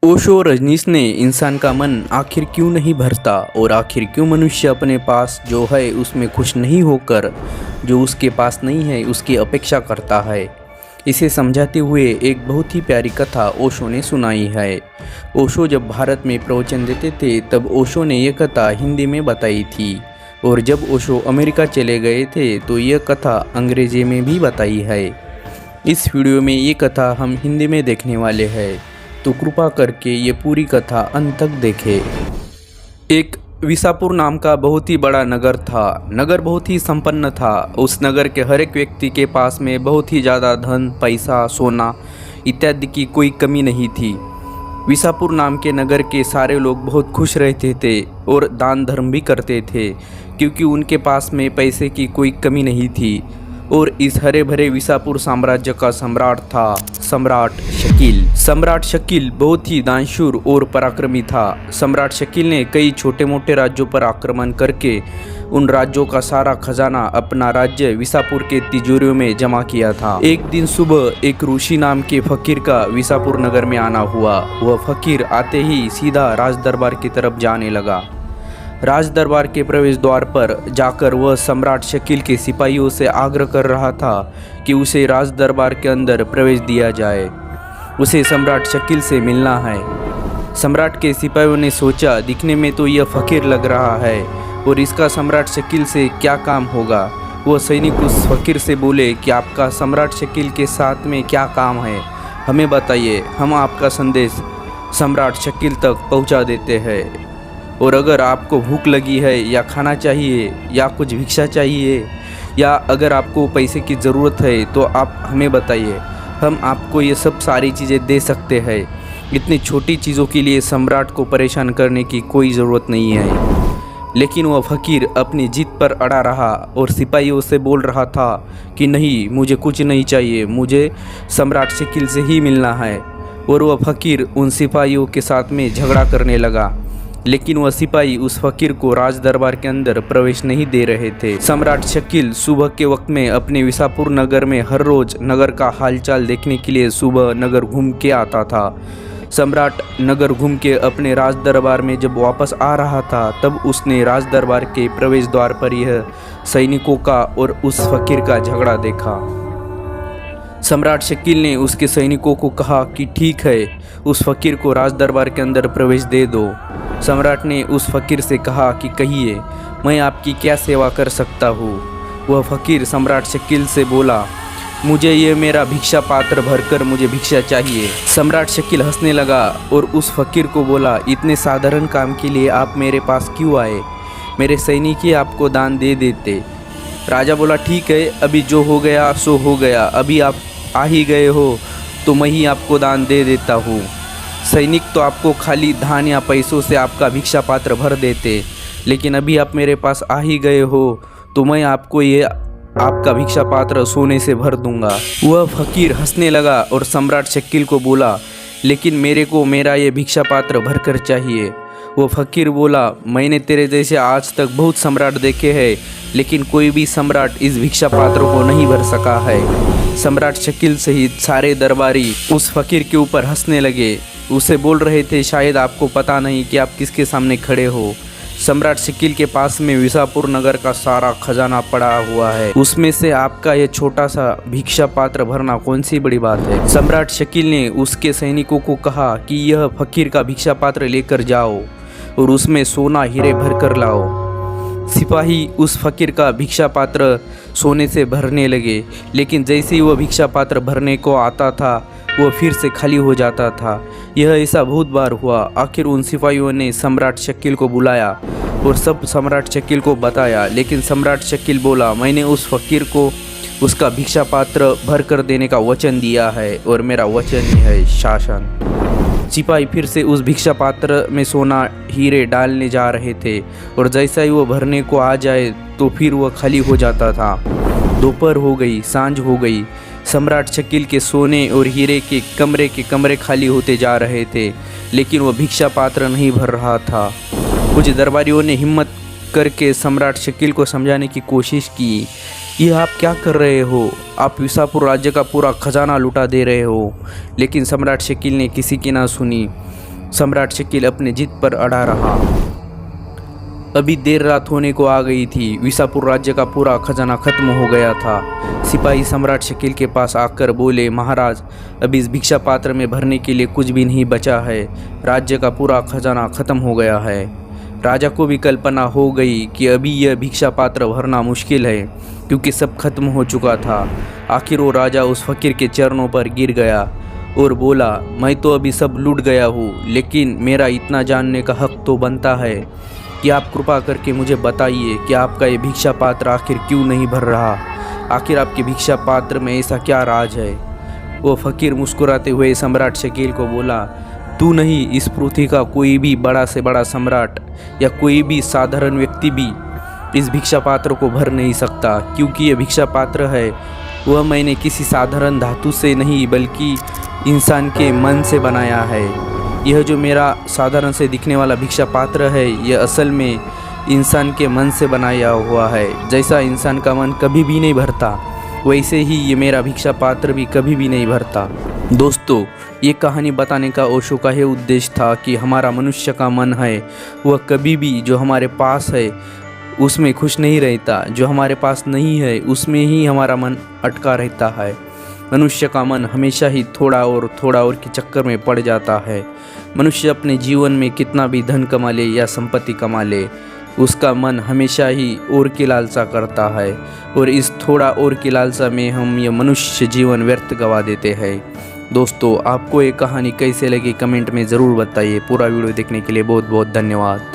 ओशो रजनीश ने इंसान का मन आखिर क्यों नहीं भरता और आखिर क्यों मनुष्य अपने पास जो है उसमें खुश नहीं होकर जो उसके पास नहीं है उसकी अपेक्षा करता है, इसे समझाते हुए एक बहुत ही प्यारी कथा ओशो ने सुनाई है। ओशो जब भारत में प्रवचन देते थे तब ओशो ने यह कथा हिंदी में बताई थी और जब ओशो अमेरिका चले गए थे तो यह कथा अंग्रेजी में भी बताई है। इस वीडियो में ये कथा हम हिंदी में देखने वाले हैं, तो कृपा करके ये पूरी कथा अंत तक देखें। एक विसापुर नाम का बहुत ही बड़ा नगर था। नगर बहुत ही संपन्न था। उस नगर के हर एक व्यक्ति के पास में बहुत ही ज़्यादा धन, पैसा, सोना इत्यादि की कोई कमी नहीं थी। विसापुर नाम के नगर के सारे लोग बहुत खुश रहते थे और दान धर्म भी करते थे, क्योंकि उनके पास में पैसे की कोई कमी नहीं थी। और इस हरे भरे विसापुर साम्राज्य का सम्राट था सम्राट शकील। सम्राट शकील बहुत ही दानशूर और पराक्रमी था। सम्राट शकील ने कई छोटे मोटे राज्यों पर आक्रमण करके उन राज्यों का सारा खजाना अपना राज्य विसापुर के तिजोरियों में जमा किया था। एक दिन सुबह एक ऋषि नाम के फकीर का विसापुर नगर में आना हुआ। वह फकीर आते ही सीधा राज दरबार की तरफ जाने लगा। राज दरबार के प्रवेश द्वार पर जाकर वह सम्राट शकील के सिपाहियों से आग्रह कर रहा था कि उसे राज दरबार के अंदर प्रवेश दिया जाए। उसे सम्राट शकील से मिलना है। सम्राट के सिपाहियों ने सोचा, दिखने में तो यह फकीर लग रहा है और इसका सम्राट शकील से क्या काम होगा। वह सैनिक उस फकीर से बोले कि आपका सम्राट शकील के साथ में क्या काम है, हमें बताइए, हम आपका संदेश सम्राट शकील तक पहुंचा देते हैं। और अगर आपको भूख लगी है या खाना चाहिए या कुछ भिक्षा चाहिए या अगर आपको पैसे की ज़रूरत है तो आप हमें बताइए, हम आपको ये सब सारी चीज़ें दे सकते हैं। इतनी छोटी चीज़ों के लिए सम्राट को परेशान करने की कोई ज़रूरत नहीं है। लेकिन वह फ़कीर अपनी जिद पर अड़ा रहा और सिपाहियों से बोल रहा था कि नहीं, मुझे कुछ नहीं चाहिए, मुझे सम्राट शकील से ही मिलना है। और वह फ़कीर उन सिपाहियों के साथ में झगड़ा करने लगा, लेकिन वह सिपाही उस फकीर को राज दरबार के अंदर प्रवेश नहीं दे रहे थे। सम्राट शकील सुबह के वक्त में अपने विसापुर नगर में हर रोज नगर का हालचाल देखने के लिए सुबह नगर घूम के आता था। सम्राट नगर घूम के अपने राज दरबार में जब वापस आ रहा था तब उसने राज दरबार के प्रवेश द्वार पर यह सैनिकों का और उस फकीर का झगड़ा देखा। सम्राट शकील ने उसके सैनिकों को कहा कि ठीक है, उस फकीर को राज दरबार के अंदर प्रवेश दे दो। सम्राट ने उस फकीर से कहा कि कहिए, मैं आपकी क्या सेवा कर सकता हूँ। वह फकीर सम्राट शकील से बोला, मुझे ये मेरा भिक्षा पात्र भरकर मुझे भिक्षा चाहिए। सम्राट शकील हंसने लगा और उस फकीर को बोला, इतने साधारण काम के लिए आप मेरे पास क्यों आए, मेरे सैनिक ही आपको दान दे देते। राजा बोला, ठीक है, अभी जो हो गया सो हो गया, अभी आप आ ही गए हो तो मैं ही आपको दान दे देता हूँ। सैनिक तो आपको खाली धान या पैसों से आपका भिक्षा पात्र भर देते, लेकिन अभी आप मेरे पास आ ही गए हो तो मैं आपको ये आपका भिक्षा पात्र सोने से भर दूंगा। वह फकीर हंसने लगा और सम्राट शकील को बोला, लेकिन मेरे को मेरा ये भिक्षा पात्र भरकर चाहिए। वो फकीर बोला, मैंने तेरे जैसे आज तक बहुत सम्राट देखे हैं, लेकिन कोई भी सम्राट इस भिक्षा पात्र को नहीं भर सका है। सम्राट शकील सहित सारे दरबारी उस फकीर के ऊपर हंसने लगे। उसे बोल रहे थे, शायद आपको पता नहीं कि आप किसके सामने खड़े हो। सम्राट शकील के पास में विसापुर नगर का सारा खजाना पड़ा हुआ है, उसमें से आपका यह छोटा सा भिक्षा पात्र भरना कौन सी बड़ी बात है। सम्राट शकील ने उसके सैनिकों को कहा कि यह फकीर का भिक्षा पात्र लेकर जाओ और उसमें सोना हीरे भर कर लाओ। सिपाही उस फकीर का भिक्षा पात्र सोने से भरने लगे, लेकिन जैसे ही वह भिक्षा पात्र भरने को आता था वह फिर से खाली हो जाता था। यह ऐसा बहुत बार हुआ। आखिर उन सिपाहियों ने सम्राट शकील को बुलाया और सब सम्राट शकील को बताया, लेकिन सम्राट शकील बोला, मैंने उस फकीर को उसका भिक्षा पात्र भर कर देने का वचन दिया है और मेरा वचन ही है शासन। सिपाही फिर से उस भिक्षा पात्र में सोना हीरे डालने जा रहे थे और जैसा ही वो भरने को आ जाए तो फिर वह खाली हो जाता था। दोपहर हो गई, सांझ हो गई। सम्राट शकील के सोने और हीरे के कमरे खाली होते जा रहे थे, लेकिन वह भिक्षा पात्र नहीं भर रहा था। कुछ दरबारियों ने हिम्मत करके सम्राट शकील को समझाने की कोशिश की, ये आप क्या कर रहे हो, आप विसापुर राज्य का पूरा खजाना लुटा दे रहे हो। लेकिन सम्राट शकील ने किसी की ना सुनी। सम्राट शकील अपने जिद पर अड़ा रहा। अभी देर रात होने को आ गई थी। विसापुर राज्य का पूरा खजाना खत्म हो गया था। सिपाही सम्राट शकील के पास आकर बोले, महाराज, अभी इस भिक्षा पात्र में भरने के लिए कुछ भी नहीं बचा है। राज्य का पूरा खजाना खत्म हो गया है। राजा को भी कल्पना हो गई कि अभी यह भिक्षा पात्र भरना मुश्किल है, क्योंकि सब खत्म हो चुका था। आखिर वो राजा उस फकीर के चरणों पर गिर गया और बोला, मैं तो अभी सब लूट गया हूँ, लेकिन मेरा इतना जानने का हक तो बनता है कि आप कृपा करके मुझे बताइए कि आपका ये भिक्षा पात्र आखिर क्यों नहीं भर रहा। आखिर आपके भिक्षा पात्र में ऐसा क्या राज है। वो फकीर मुस्कुराते हुए सम्राट शकील को बोला, तू नहीं, इस पृथ्वी का कोई भी बड़ा से बड़ा सम्राट या कोई भी साधारण व्यक्ति भी इस भिक्षा पात्र को भर नहीं सकता, क्योंकि ये भिक्षा पात्र है वह मैंने किसी साधारण धातु से नहीं बल्कि इंसान के मन से बनाया है। यह जो मेरा साधारण से दिखने वाला भिक्षा पात्र है, यह असल में इंसान के मन से बनाया हुआ है। जैसा इंसान का मन कभी भी नहीं भरता, वैसे ही ये मेरा भिक्षा पात्र भी कभी भी नहीं भरता। दोस्तों, ये कहानी बताने का ओशो का यह उद्देश्य था कि हमारा मनुष्य का मन है वह कभी भी जो हमारे पास है उसमें खुश नहीं रहता, जो हमारे पास नहीं है उसमें ही हमारा मन अटका रहता है। मनुष्य का मन हमेशा ही थोड़ा और के चक्कर में पड़ जाता है। मनुष्य अपने जीवन में कितना भी धन कमा ले या संपत्ति कमा ले, उसका मन हमेशा ही और की लालसा करता है, और इस थोड़ा और की लालसा में हम ये मनुष्य जीवन व्यर्थ गवा देते हैं। दोस्तों, आपको ये कहानी कैसे लगी कमेंट में ज़रूर बताइए। पूरा वीडियो देखने के लिए बहुत बहुत धन्यवाद।